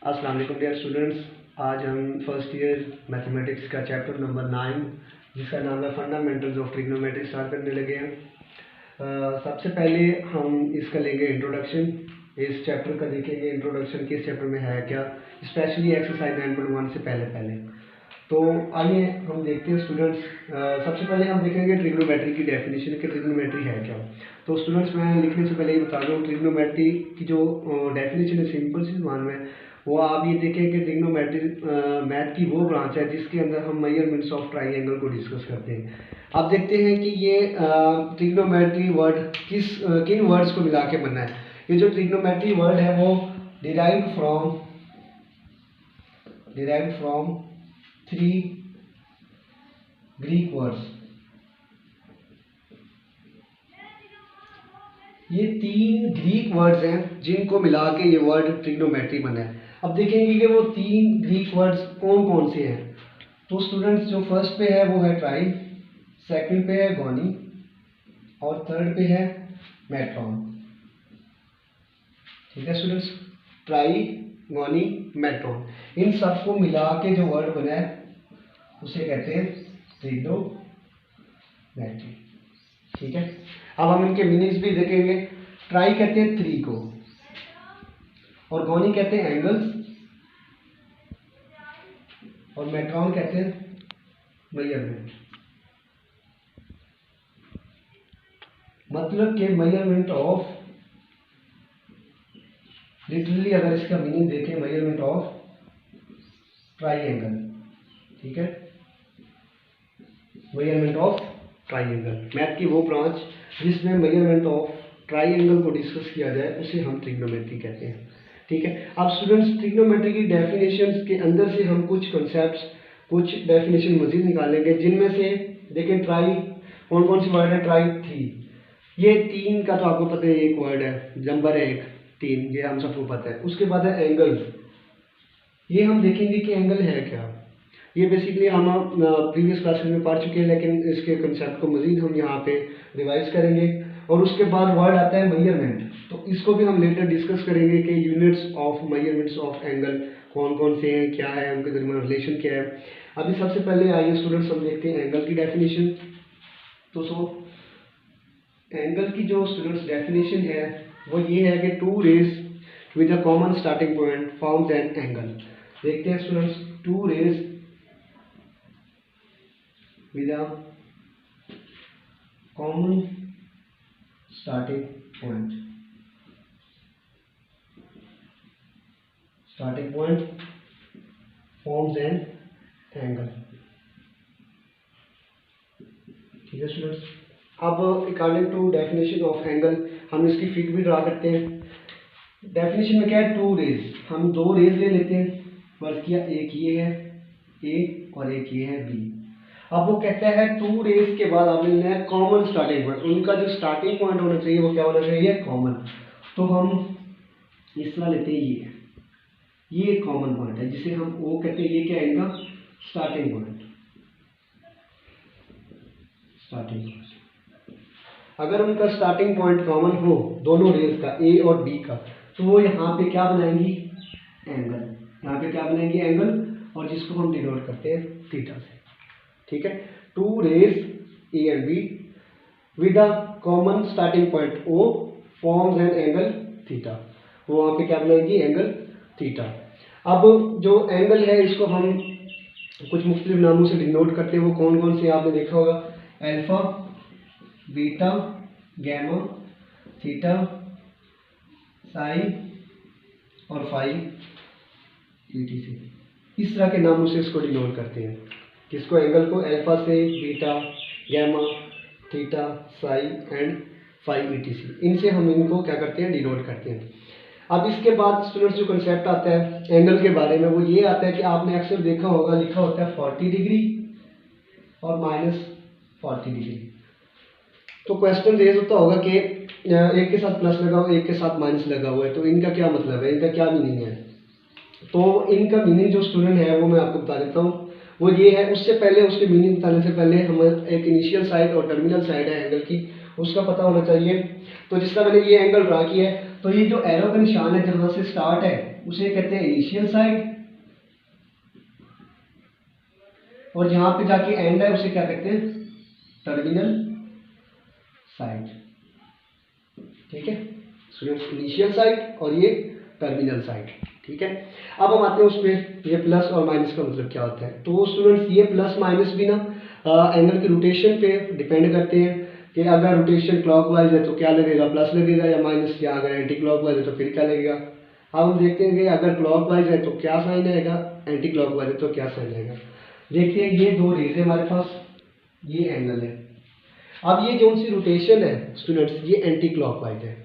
अस्सलाम वालेकुम dear students. आज हम फर्स्ट ईयर मैथमेटिक्स का चैप्टर नंबर 9 जिसका नाम है फंडामेंटल्स ऑफ ट्रिग्नोमेट्री स्टार्ट करने लगे हैं। सबसे पहले हम इसका लेंगे इंट्रोडक्शन। इस चैप्टर का देखेंगे इंट्रोडक्शन किस चैप्टर में है क्या, स्पेशली एक्सरसाइज 9.1 से पहले। तो आइए हम देखते हैं स्टूडेंट्स। सबसे पहले हम देखेंगे ट्रिग्नोमेट्री की डेफिनेशन कि ट्रिग्नोमेट्री है क्या। तो स्टूडेंट्स मैं लिखने से पहले ये बता दूँ, ट्रिग्नोमेट्री की जो डेफिनेशन है सिंपल सी वन में वो आप ये देखें कि ट्रिग्नोमेट्री मैथ की वो ब्रांच है जिसके अंदर हम मेजरमेंट्स ऑफ ट्राइंगल को डिस्कस करते हैं। अब देखते हैं कि ये ट्रिग्नोमेट्री वर्ड किन वर्ड्स को मिला के बना है। ये जो ट्रिग्नोमेट्री वर्ड है वो डिराइव्ड फ्रॉम 3 ग्रीक वर्ड्स। ये 3 ग्रीक वर्ड्स हैं जिनको मिला के ये वर्ड ट्रिग्नोमेट्री बना है। अब देखेंगे कि वो 3 ग्रीक वर्ड्स कौन कौन से हैं। तो स्टूडेंट्स जो फर्स्ट पे है वो है ट्राई, सेकंड पे है गॉनी और थर्ड पे है मेट्रॉन। ठीक है स्टूडेंट्स, ट्राई गॉनी मेट्रॉन, इन सबको मिला के जो वर्ड बना है उसे कहते हैं ट्रिग्नोमेट्री। ठीक है, अब हम इनके मीनिंग्स भी देखेंगे। ट्राई कहते हैं 3 को और गॉनी कहते हैं एंगल्स और मेट्रॉन कहते हैं मेजरमेंट। मतलब कि मेजरमेंट ऑफ, लिटरली अगर इसका मीनिंग देखें, मेजरमेंट ऑफ ट्राइंगल। ठीक है, मेजरमेंट ऑफ ट्राइंगल, मैथ की वो ब्रांच जिसमें मेजरमेंट ऑफ ट्राइंगल को डिस्कस किया जाए उसे हम ट्रिग्नोमेट्री कहते हैं। ठीक है, अब स्टूडेंट्स ट्रिग्नोमेट्री की डेफिनेशंस के अंदर से हम कुछ कॉन्सेप्ट्स, कुछ डेफिनेशन मजीद निकालेंगे, जिनमें से देखें ट्राई कौन कौन सी वर्ड है। ट्राई 3, ये 3 का तो आपको पता है, एक वर्ड है, नंबर है 1 3, ये हम सबको पता है। उसके बाद है एंगल्स, ये हम देखेंगे कि एंगल है क्या। ये बेसिकली हम प्रीवियस क्लासेस में पढ़ चुके हैं, लेकिन इसके कंसेप्ट को मजीद हम यहाँ पे रिवाइज करेंगे। और उसके बाद वर्ड आता है मेजरमेंट, तो इसको भी हम लेटर डिस्कस करेंगे कि units of measurements of angle कौन कौन से हैं, क्या है, उनके दरमियान रिलेशन क्या है। अभी सबसे पहले आइए स्टूडेंट्स हम देखते हैं एंगल की डेफिनेशन। तो एंगल की जो स्टूडेंट्स डेफिनेशन है वो ये है कि 2 rays with a common starting point forms an angle. देखते हैं students, 2 rays with a common starting point forms an angle। ठीक है स्टूडेंट्स, अब according to definition of angle हम इसकी फिगर भी ड्रा करते हैं। डेफिनेशन में क्या है, 2 रेज, हम 2 रेज ले लेते हैं, फर्ज किया, एक ये है ए और एक ये है बी। अब वो कहता है 2 रेज के बाद आपने लेना है कॉमन स्टार्टिंग पॉइंट, उनका जो स्टार्टिंग पॉइंट होना चाहिए वो क्या होना चाहिए, कॉमन। तो हम इस तरह लेते हैं, ये एक कॉमन पॉइंट है जिसे हम वो कहते हैं, ये क्या है इनका स्टार्टिंग पॉइंट। अगर उनका स्टार्टिंग पॉइंट कॉमन हो दोनों रेज का, ए और बी का, तो वो यहाँ पे क्या बनाएंगी, एंगल। यहाँ पे क्या बनाएंगी, एंगल, और जिसको हम डिनोट करते हैं थीटा से। ठीक है, 2 rays A and B with a common starting point O forms an angle theta. वो वहाँ पे क्या बनाएंगी, एंगल थीटा। अब जो एंगल है इसको हम कुछ मुख्तलिफ नामों से डिनोट करते हैं। वो कौन कौन से आपने देखा होगा, alpha, beta, gamma, theta, psi और फाई, etc। इस तरह के नामों से इसको डिनोट करते हैं, किसको, एंगल को, अल्फा से, beta, gamma, theta, psi and phi, etc। इनसे हम इनको क्या करते हैं, डिनोट करते हैं। अब इसके बाद स्टूडेंट्स जो कंसेप्ट आता है एंगल के बारे में वो ये आता है कि आपने अक्सर देखा होगा, लिखा होता है 40 डिग्री और -40 डिग्री। तो क्वेश्चन रेज होता होगा कि एक के साथ प्लस लगा हुआ, एक के साथ माइनस लगा हुआ है, तो इनका क्या मतलब है, इनका क्या मीनिंग है। तो इनका मीनिंग जो स्टूडेंट है वो मैं आपको बता देता हूँ, वो ये है। उससे पहले उसके मीनिंग बताने से पहले हम एक इनिशियल साइड और टर्मिनल साइड है एंगल की, उसका पता होना चाहिए। तो जिस तरह मैंने ये एंगल ड्रा किया है, तो ये जो एरो का निशान है जहां से स्टार्ट है उसे कहते हैं इनिशियल साइड, और जहां पे जाके एंड है उसे क्या कहते हैं, टर्मिनल साइड। ठीक है स्टूडेंट्स, इनिशियल साइड और ये टर्मिनल साइड। ठीक है, अब हम आते हैं उस पर, ये प्लस और माइनस का मतलब क्या होता है। तो स्टूडेंट्स ये प्लस माइनस भी ना एंगल की रोटेशन पे डिपेंड करते हैं कि अगर रोटेशन क्लॉकवाइज है तो क्या लगेगा, प्लस लगेगा या माइनस, या अगर एंटी क्लॉकवाइज है तो फिर क्या लगेगा। अब हम देखते हैं कि अगर क्लॉकवाइज है तो क्या साइन आएगा, एंटी क्लॉकवाइज है तो क्या साइन आएगा। देखते हैं, ये दो रेज है हमारे पास, ये एंगल है। अब ये जो सी रोटेशन है स्टूडेंट्स, ये एंटी क्लॉकवाइज है,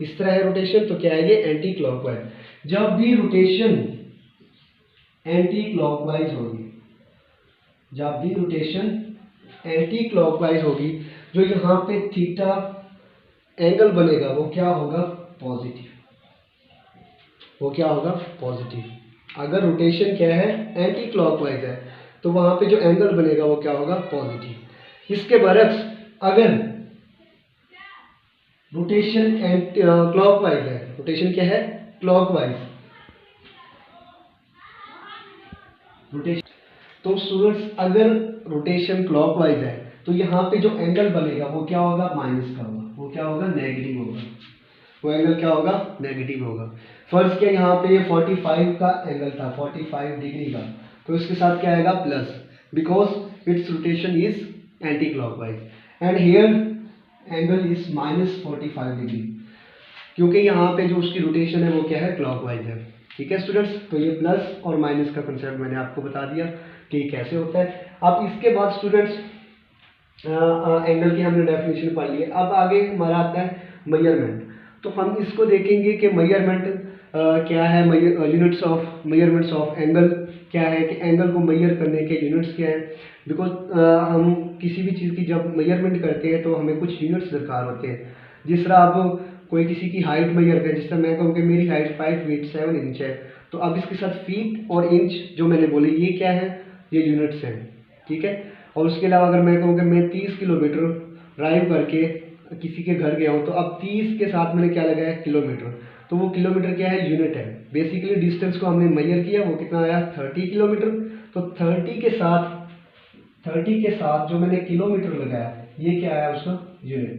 इस तरह है रोटेशन, तो क्या है ये एंटी क्लॉकवाइज। जब भी रोटेशन एंटी क्लॉकवाइज होगी, जब भी रोटेशन एंटी क्लॉकवाइज होगी, जो यहाँ पे थीटा एंगल बनेगा वो क्या होगा, पॉजिटिव, वो क्या होगा, पॉजिटिव। अगर रोटेशन क्या है, एंटी क्लॉकवाइज है, तो वहां पे जो एंगल बनेगा वो क्या होगा, पॉजिटिव। इसके बरक्स अगर रोटेशन एंटी क्लॉकवाइज है, रोटेशन क्या है, क्लॉकवाइज रोटेशन, तो स्टूडेंट्स अगर रोटेशन क्लॉकवाइज है तो यहाँ पे जो एंगल बनेगा वो क्या होगा, माइनस का होगा, वो क्या होगा, नेगेटिव होगा, वो एंगल क्या होगा, नेगेटिव होगा। फर्स्ट क्या, यहाँ पे ये 45 का एंगल था, 45 डिग्री का, तो इसके साथ क्या आएगा, plus, because it's rotation is anti clockwise, and here angle is -45 degree, क्योंकि यहाँ पे जो उसकी रोटेशन है वो क्या है, क्लॉकवाइज है। ठीक है स्टूडेंट्स, तो ये प्लस और माइनस का कंसेप्ट मैंने आपको बता दिया कि कैसे होता है। अब इसके बाद स्टूडेंट्स एंगल की हमने डेफिनेशन पढ़ ली है, अब आगे हमारा आता है मेजरमेंट। तो हम इसको देखेंगे कि मेजरमेंट क्या है, units of measurements of angle क्या है, कि एंगल को मेजर करने के यूनिट्स क्या है। बिकॉज हम किसी भी चीज़ की जब मेजरमेंट करते हैं तो हमें कुछ यूनिट्स दरकार होते हैं। जिस तरह अब कोई किसी की हाइट मेजर करे, जिस तरह मैं कहूँ कि मेरी हाइट 5 फीट 7 इंच है, तो अब इसके साथ फीट और इंच जो मैंने बोले ये क्या है, ये यूनिट्स हैं। ठीक है, और उसके अलावा अगर मैं कहूँ कि मैं 30 किलोमीटर ड्राइव करके किसी के घर गया हूँ, तो अब 30 के साथ मैंने क्या लगाया, किलोमीटर, तो वो किलोमीटर क्या है, यूनिट है। बेसिकली डिस्टेंस को हमने मेजर किया, वो कितना आया, 30 किलोमीटर। तो 30 के साथ जो मैंने किलोमीटर लगाया, ये क्या आया, उसका यूनिट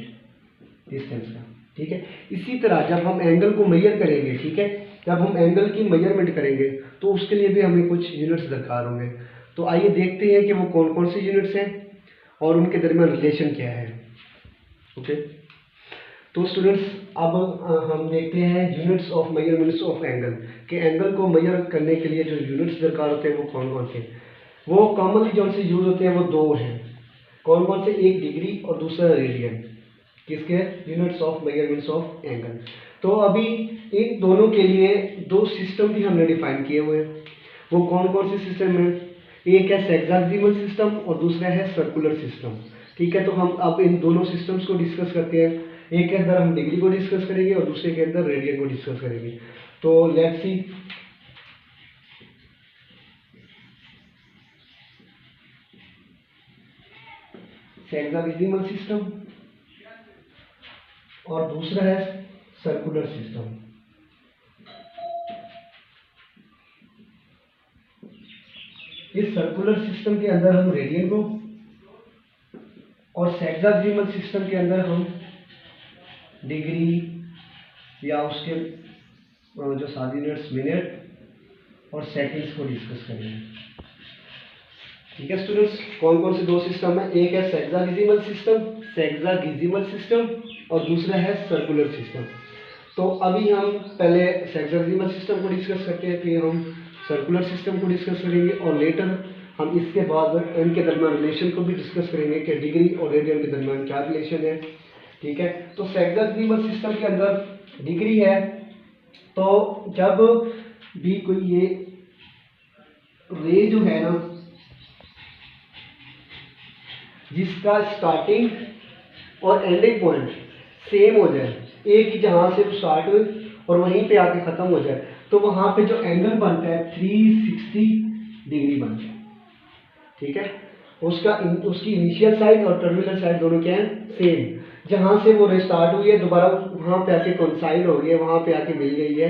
डिस्टेंस का। ठीक है, इसी तरह जब हम एंगल को मेजर करेंगे, ठीक है, जब हम एंगल की मेजरमेंट करेंगे तो उसके लिए भी हमें कुछ यूनिट्स दरकार होंगे। तो आइए देखते हैं कि वो कौन कौन से यूनिट्स हैं और उनके दरमियान रिलेशन क्या है। ओके, तो स्टूडेंट्स अब हम देखते हैं units of measurements of angle, कि एंगल को मेजर करने के लिए जो यूनिट्स दरकार होते हैं वो कौन कौन से। वो कॉमनली जो से यूज होते हैं वो दो हैं, कौन कौन से, एक डिग्री और दूसरा रेडियन, किसके, units of measurements of angle. तो अभी इन दोनों के लिए दो सिस्टम भी हमने डिफाइन किए हुए हैं। वो कौन कौन से सिस्टम हैं, एक है सेक्साडेसिमल सिस्टम और दूसरा है सर्कुलर सिस्टम। ठीक है, तो हम अब इन दोनों सिस्टम्स को डिस्कस करते हैं। एक के अंदर हम डिग्री को डिस्कस करेंगे और दूसरे के अंदर रेडियन को डिस्कस करेंगे। तो लेट्स सी, सेक्साडेसिमल सिस्टम और दूसरा है सर्कुलर सिस्टम। इस सर्कुलर सिस्टम के अंदर हम रेडियन को और सेक्साडेसिमल सिस्टम के अंदर हम डिग्री या उसके जो सारी यूनिट्स मिनट और सेकंड्स को डिस्कस करेंगे। ठीक है स्टूडेंट्स, कौन कौन से दो सिस्टम है, एक है सेक्साडेसिमल सिस्टम और दूसरा है सर्कुलर सिस्टम। तो अभी हम पहले सेक्साडेसिमल सिस्टम को डिस्कस करते हैं, फिर हम सर्कुलर सिस्टम को डिस्कस करेंगे और लेटर हम इसके बाद इनके दरमियान रिलेशन को भी डिस्कस करेंगे कि डिग्री और रेडियन के दरमियान क्या रिलेशन है। ठीक है, तो सेक्साडेसिमल सिस्टम के अंदर डिग्री है, तो जब भी कोई ये रे जो है ना, जिसका स्टार्टिंग और एंडिंग पॉइंट सेम हो जाए, एक ही जहां से स्टार्ट हुई और वहीं पे आके खत्म हो जाए, तो वहां पे जो एंगल बनता है 360 डिग्री बनता है। ठीक है, उसकी इनिशियल साइड और टर्मिनल साइड दोनों क्या है, सेम। जहाँ से वो रिस्टार्ट हुई है दोबारा वहाँ पे आके कोइंसाइड हो गई है, वहाँ पे आके मिल गई है,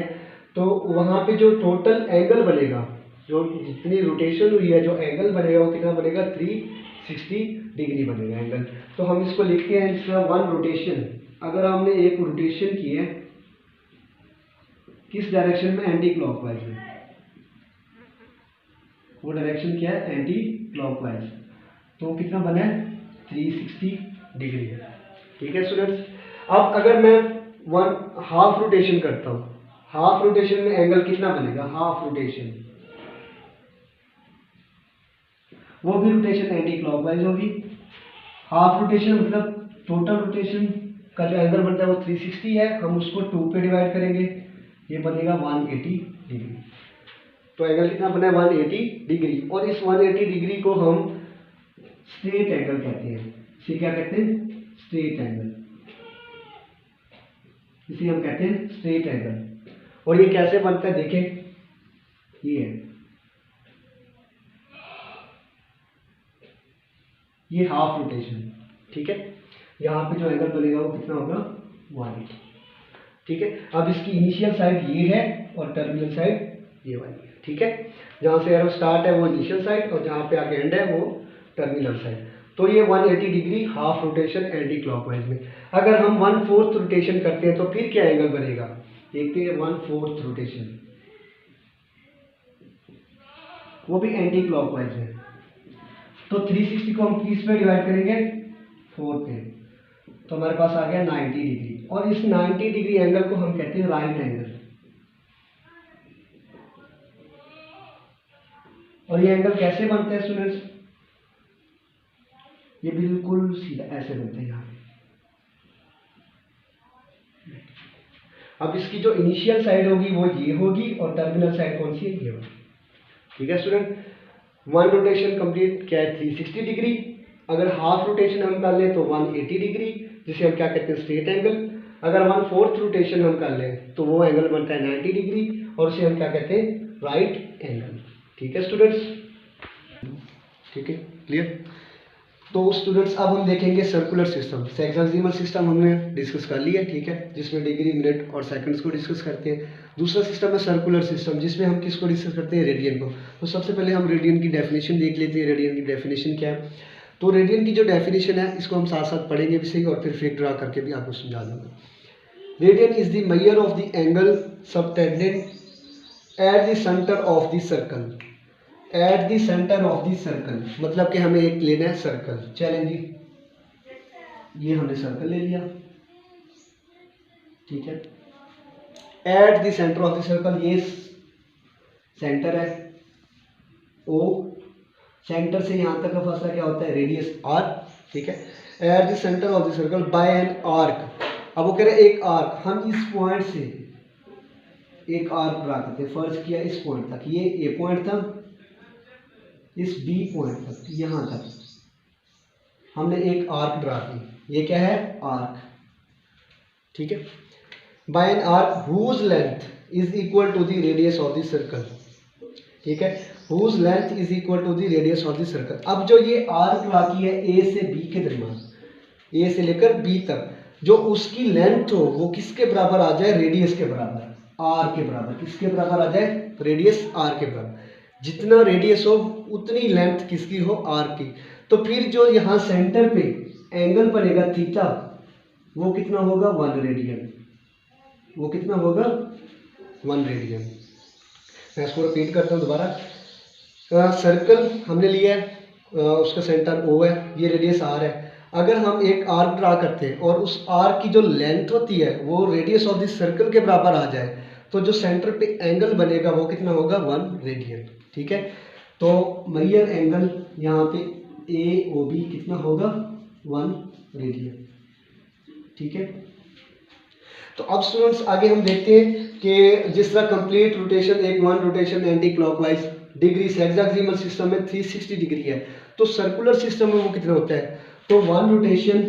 तो वहाँ पे जो टोटल एंगल बनेगा, जो जितनी रोटेशन हुई है जो एंगल बनेगा वो कितना बनेगा 360 डिग्री बनेगा एंगल। तो हम इसको लिखते हैं इसका वन रोटेशन। अगर हमने एक रोटेशन की है किस डायरेक्शन में, एंटी क्लॉकवाइज में, वो डायरेक्शन क्या है एंटी क्लॉकवाइज, तो कितना बना है 360 डिग्री। ठीक है स्टूडेंट्स। अब अगर मैं वन हाफ रोटेशन करता हूँ, हाफ रोटेशन में एंगल कितना बनेगा, हाफ रोटेशन, वो भी रोटेशन एंटी क्लॉकवाइज होगी। हाफ रोटेशन मतलब टोटल रोटेशन का जो एंगल बनता है वो 360 है, हम उसको 2 पे डिवाइड करेंगे, ये बनेगा 180 डिग्री। तो एंगल कितना बना है 180 डिग्री। और इस 180 डिग्री को हम स्ट्रेट एंगल कहते हैं। इसे क्या कहते हैं, स्ट्रेट एंगल, इसे हम कहते हैं स्ट्रेट एंगल। और ये कैसे बनता है देखें, ये हाफ रोटेशन। ठीक है, यहाँ पे जो एंगल बनेगा वो कितना होगा 180। ठीक है, अब इसकी इनिशियल साइड ये है और टर्मिनल साइड ये वाली है। ठीक है, जहाँ से एरो स्टार्ट है वो इनिशियल साइड और जहाँ पे आगे एंड है वो टर्मिनल साइड। तो ये 180 degree half rotation anti clockwise में। अगर हम 1/4 रोटेशन करते हैं तो फिर क्या एंगल बनेगा, देखते हैं 1/4 रोटेशन, वो भी एंटी क्लॉकवाइज में। तो 360 को हम किस पे डिवाइड करेंगे, 4 पे, तो हमारे पास आ गया 90 डिग्री। और इस 90 डिग्री एंगल को हम कहते हैं राइट एंगल। और ये एंगल कैसे बनते हैं स्टूडेंट्स, ये बिल्कुल सीधा ऐसे बनते हैं यहाँ। अब इसकी जो इनिशियल साइड होगी वो ये होगी और टर्मिनल साइड कौन सी है, ये होगी। ठीक है स्टूडेंट, वन रोटेशन कंप्लीट क्या है 360 डिग्री। अगर हाफ रोटेशन हम कर लें तो 180 डिग्री, जिसे हम क्या कहते हैं स्ट्रेट एंगल। अगर 1/4 रोटेशन हम कर लें तो वो एंगल बनता है 90 डिग्री और उसे हम क्या कहते हैं राइट एंगल। ठीक है स्टूडेंट्स, ठीक है क्लियर। तो स्टूडेंट्स अब हम देखेंगे सर्कुलर सिस्टम। हेक्साडेसिमल सिस्टम हमने डिस्कस कर लिया, ठीक है, जिसमें डिग्री मिनट और सेकंड्स को डिस्कस करते हैं। दूसरा सिस्टम है सर्कुलर सिस्टम, जिसमें हम किसको डिस्कस करते हैं, रेडियन को। तो सबसे पहले हम रेडियन की डेफिनेशन देख लेते हैं। रेडियन की डेफिनेशन क्या है, तो रेडियन की जो डेफिनेशन है इसको हम साथ साथ पढ़ेंगे भी सही और फिर फिगर ड्रा करके भी आपको समझा दूंगा। Radian is the measure of the angle subtended at the centre of the circle. At the centre of the circle मतलब कि हमें एक लेना है सर्कल। चलें जी, ये हमने सर्कल ले लिया, ठीक है। At the centre of the circle, ये सेंटर है ओ, सेंटर से यहां तक का फासला क्या होता है, रेडियस आर, ठीक है। At the centre of the circle by an arc. अब वो कह रहे एक आर्क, हम इस पॉइंट से एक आर्क ड्रा करते हैं। फर्ज किया इस पॉइंट तक, ये ए पॉइंट था, इस बी पॉइंट तक, यहां तक हमने एक आर्क ड्रा की। ये क्या है, आर्क, ठीक है। By an arc whose length is equal to the radius of the circle, ठीक है। Whose length is equal to the radius of the circle. अब जो ये आर्क ड्रा की है ए से बी के दरमियान, ए से लेकर बी तक, जो उसकी लेंथ हो वो किसके बराबर आ जाए, रेडियस के बराबर, आर के बराबर। किसके बराबर आ जाए, रेडियस आर के बराबर। जितना रेडियस हो उतनी लेंथ किसकी हो, आर की। तो फिर जो यहाँ सेंटर पे एंगल बनेगा थीटा, वो कितना होगा, 1 रेडियन। वो कितना होगा, 1 रेडियन। मैं इसको रिपीट करता हूँ दोबारा। सर्कल हमने लिया है, उसका सेंटर ओ है, ये रेडियस आर है। अगर हम एक आर्क ड्रा करते हैं और उस आर्क की जो लेंथ होती है वो रेडियस ऑफ द सर्कल के बराबर आ जाए, तो जो सेंटर पे एंगल बनेगा वो कितना होगा, 1 रेडियन, ठीक है। तो मेजर एंगल यहाँ पे ए ओ बी कितना होगा, 1 रेडियन, ठीक है। तो अब स्टूडेंट्स आगे हम देखते हैं कि जिस तरह कंप्लीट रोटेशन, एक 1 rotation anti clockwise degree hexadecimal system में 360 डिग्री है, तो सर्कुलर सिस्टम में वो कितना होता है, तो 1 रोटेशन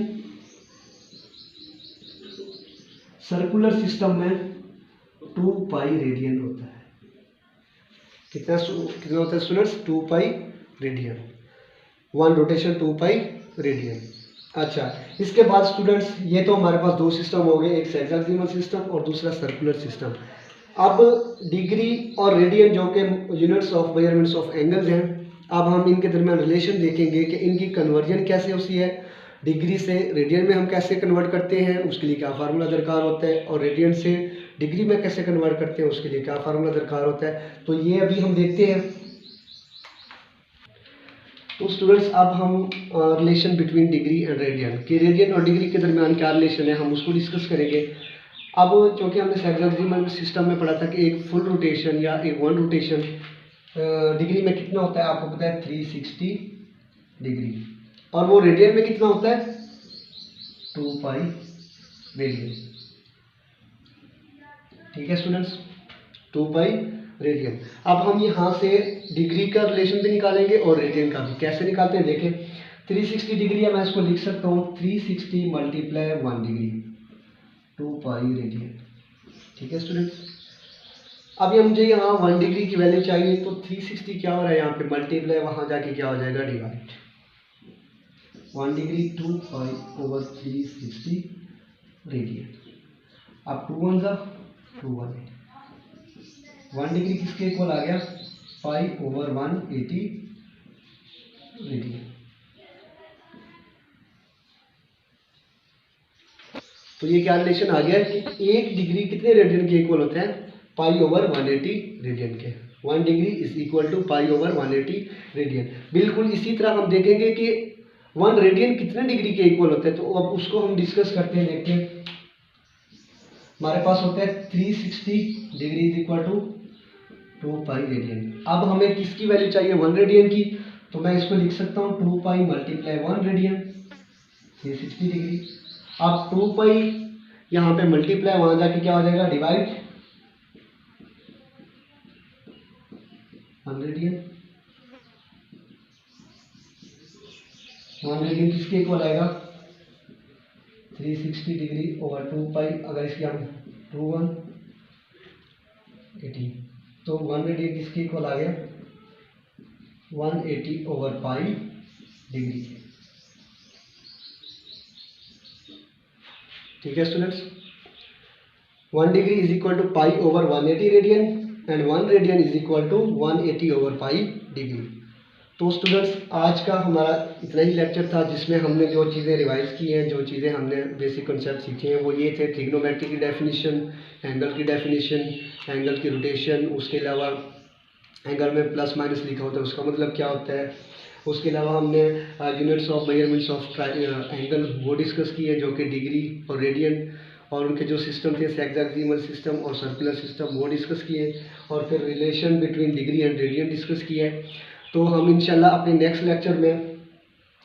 सर्कुलर सिस्टम में 2 पाई रेडियन होता है। कितना होता है students, 2 pi radian. 1 rotation 2 pi radian. अच्छा, इसके बाद स्टूडेंट्स ये तो हमारे पास दो सिस्टम हो गए, एक हेक्साडेसिमल सिस्टम और दूसरा सर्कुलर सिस्टम। अब डिग्री और रेडियन जो कि units of measurements of angles हैं, अब हम इनके दरमियान रिलेशन देखेंगे कि इनकी कन्वर्जन कैसे होती है, डिग्री से रेडियन में हम कैसे कन्वर्ट करते हैं, उसके लिए क्या फार्मूला दरकार होता है, और रेडियन से डिग्री में कैसे कन्वर्ट करते हैं, उसके लिए क्या फार्मूला दरकार होता है। तो ये अभी हम देखते हैं। तो स्टूडेंट्स अब हम relation between degree and radian, कि रेडियन और डिग्री के दरमियान क्या रिलेशन है, हम उसको डिस्कस करेंगे। अब क्योंकि हमने हेक्साडेसिमल सिस्टम में पढ़ा था कि एक फुल रोटेशन या एक वन रोटेशन डिग्री में कितना होता है, आपको पता है 360 डिग्री, और वो रेडियन में कितना होता है 2 पाई रेडियन। ठीक है स्टूडेंट्स, 2 पाई रेडियन। अब हम यहाँ से डिग्री का रिलेशन भी निकालेंगे और रेडियन का भी। कैसे निकालते हैं देखें, 360 डिग्री है, मैं इसको लिख सकता हूँ 360 मल्टीप्लाई 1 डिग्री, 2 पाई रेडियन। ठीक है स्टूडेंट्स, अब ये मुझे यहाँ 1 डिग्री की वैल्यू चाहिए, तो 360 क्या हो रहा है यहाँ पे मल्टीप्लाई, वहाँ जाके क्या हो जाएगा divide, 1 degree 2 pi over 360 radian. अब 2 1 2 1 डिग्री किसके इक्वल आ गया, पाई ओवर 180 रेडियन। तो ये क्या रिलेशन आ गया कि 1 डिग्री कितने रेडियन के इक्वल होते हैं, पाई ओवर 180 रेडियन के। 1 degree is equal to pi over 180 radian. बिल्कुल इसी तरह हम देखेंगे कि 1 रेडियन कितने डिग्री के इक्वल होते हैं, तो अब उसको हम डिस्कस करते हैं। देखते हैं, हमारे पास होता है 360 degree is equal to 2 pi radian. अब हमें किसकी वैल्यू चाहिए, 1 रेडियन की, तो मैं इसको लिख सकता हूँ 2 पाई मल्टीप्लाई 1 रेडियन, 360 डिग्री। अब 2 पाई यहाँ पे मल्टीप्लाई, वहां जाके क्या हो जाएगा डिवाइड 1 रेडियन। 1 रेडियन किसके इक्वल आएगा, 360 डिग्री ओवर 2 पाई, अगर इसकी हम 2 1 80, तो 1 रेडियन किसके इक्वल आ गया 180 ओवर पाई डिग्री। ठीक है students, 1 degree is equal to pi over 180 radian and 1 radian is equal to 180 over pi degree. तो स्टूडेंट्स आज का हमारा इतना ही लेक्चर था, जिसमें हमने जो चीज़ें रिवाइज की हैं, जो चीज़ें हमने बेसिक कॉन्सेप्ट सीखे हैं, वो ये थे ट्रिग्नोमेट्री की डेफिनेशन, एंगल की डेफिनेशन, एंगल की रोटेशन, उसके अलावा एंगल में प्लस माइनस लिखा होता है उसका मतलब क्या होता है, उसके अलावा हमने units of measurements of angle वो डिस्कस किए, जो कि डिग्री और रेडियन, और उनके जो सिस्टम थे हेक्साडेसिमल सिस्टम और सर्कुलर सिस्टम वो डिस्कस किए, और फिर relation between degree and radian discuss किया है। तो हम इंशाल्लाह अपने नेक्स्ट लेक्चर में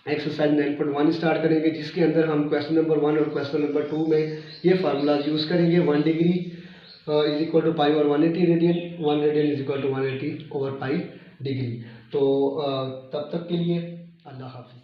एक्सरसाइज 9.1 स्टार्ट करेंगे, जिसके अंदर हम क्वेश्चन नंबर 1 और क्वेश्चन नंबर 2 में ये फार्मूलाज यूज़ करेंगे। 1 degree is equal to pi over 180 radian, 1 radian is equal to 180 over pi degree. तो तब तक के लिए अल्लाह हाफिज़।